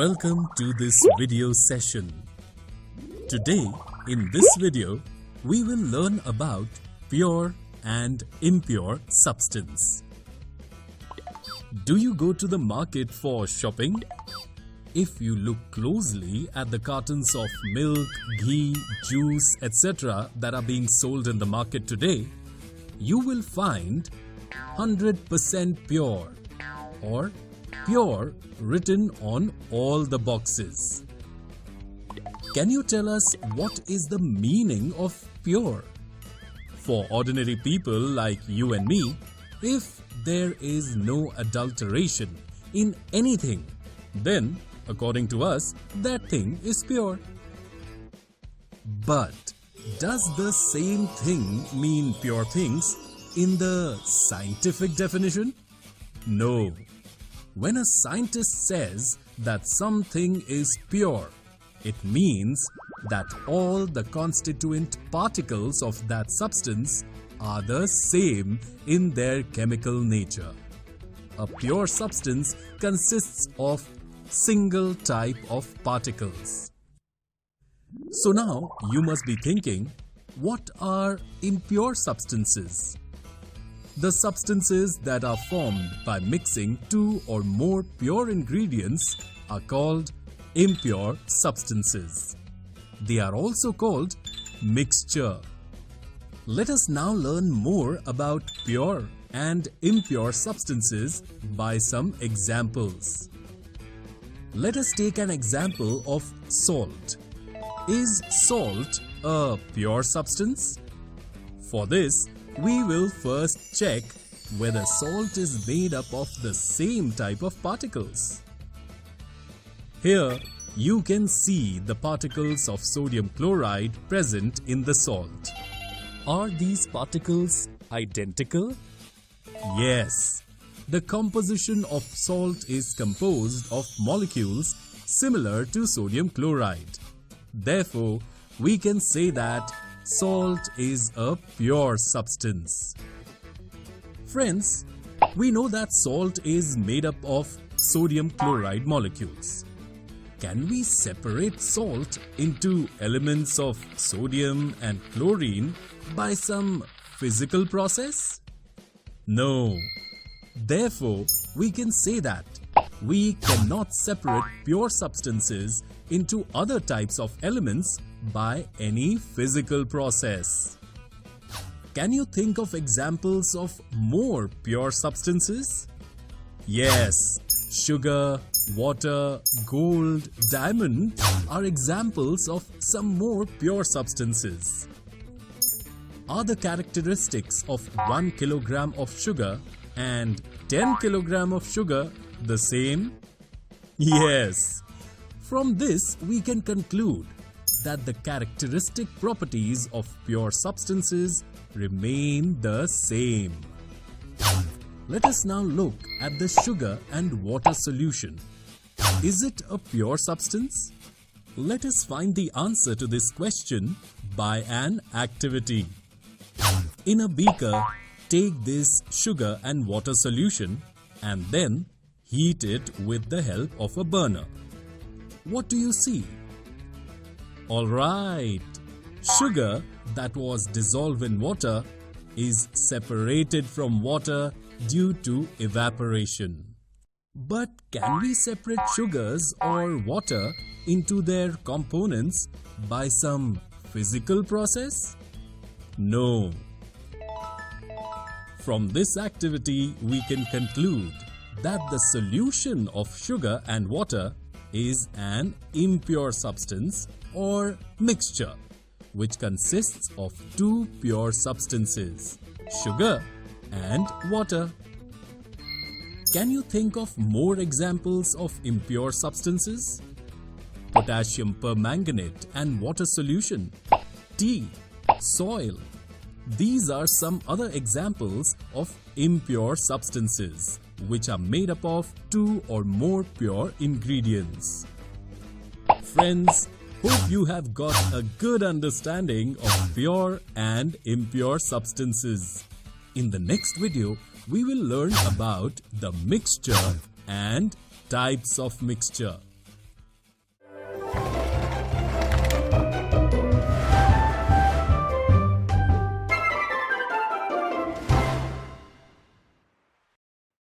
Welcome to this video session. Today, in this video, we will learn about pure and impure substance. Do you go to the market for shopping? If you look closely at the cartons of milk, ghee, juice, etc. that are being sold in the market today, you will find 100% pure or pure written on all the boxes. Can you tell us what is the meaning of pure? For ordinary people like you and me, if there is no adulteration in anything, then according to us, that thing is pure. But does the same thing mean pure things in the scientific definition? No. When a scientist says that something is pure, it means that all the constituent particles of that substance are the same in their chemical nature. A pure substance consists of single type of particles. So now you must be thinking, what are impure substances? The substances that are formed by mixing two or more pure ingredients are called impure substances. They are also called mixture. Let us now learn more about pure and impure substances by some examples. Let us take an example of salt. Is salt a pure substance? For this, we will first check whether salt is made up of the same type of particles. Here, you can see the particles of sodium chloride present in the salt. Are these particles identical? Yes. The composition of salt is composed of molecules similar to sodium chloride. Therefore, we can say that salt is a pure substance. Friends, we know that salt is made up of sodium chloride molecules. Can we separate salt into elements of sodium and chlorine by some physical process? No. Therefore, we can say that we cannot separate pure substances into other types of elements by any physical process. Can you think of examples of more pure substances? Yes, sugar, water, gold, diamond are examples of some more pure substances. Are the characteristics of 1 kilogram of sugar and 10 kilogram of sugar the same? Yes. From this, we can conclude that the characteristic properties of pure substances remain the same. Let us now look at the sugar and water solution. Is it a pure substance? Let us find the answer to this question by an activity. In a beaker, take this sugar and water solution and then heat it with the help of a burner. What do you see? Alright, sugar that was dissolved in water is separated from water due to evaporation. But can we separate sugars or water into their components by some physical process? No. From this activity, we can conclude that the solution of sugar and water is an impure substance or mixture, which consists of two pure substances, sugar and water. Can you think of more examples of impure substances? Potassium permanganate and water solution, tea, soil. These are some other examples of impure substances which are made up of two or more pure ingredients. Friends, hope you have got a good understanding of pure and impure substances. In the next video, we will learn about the mixture and types of mixture.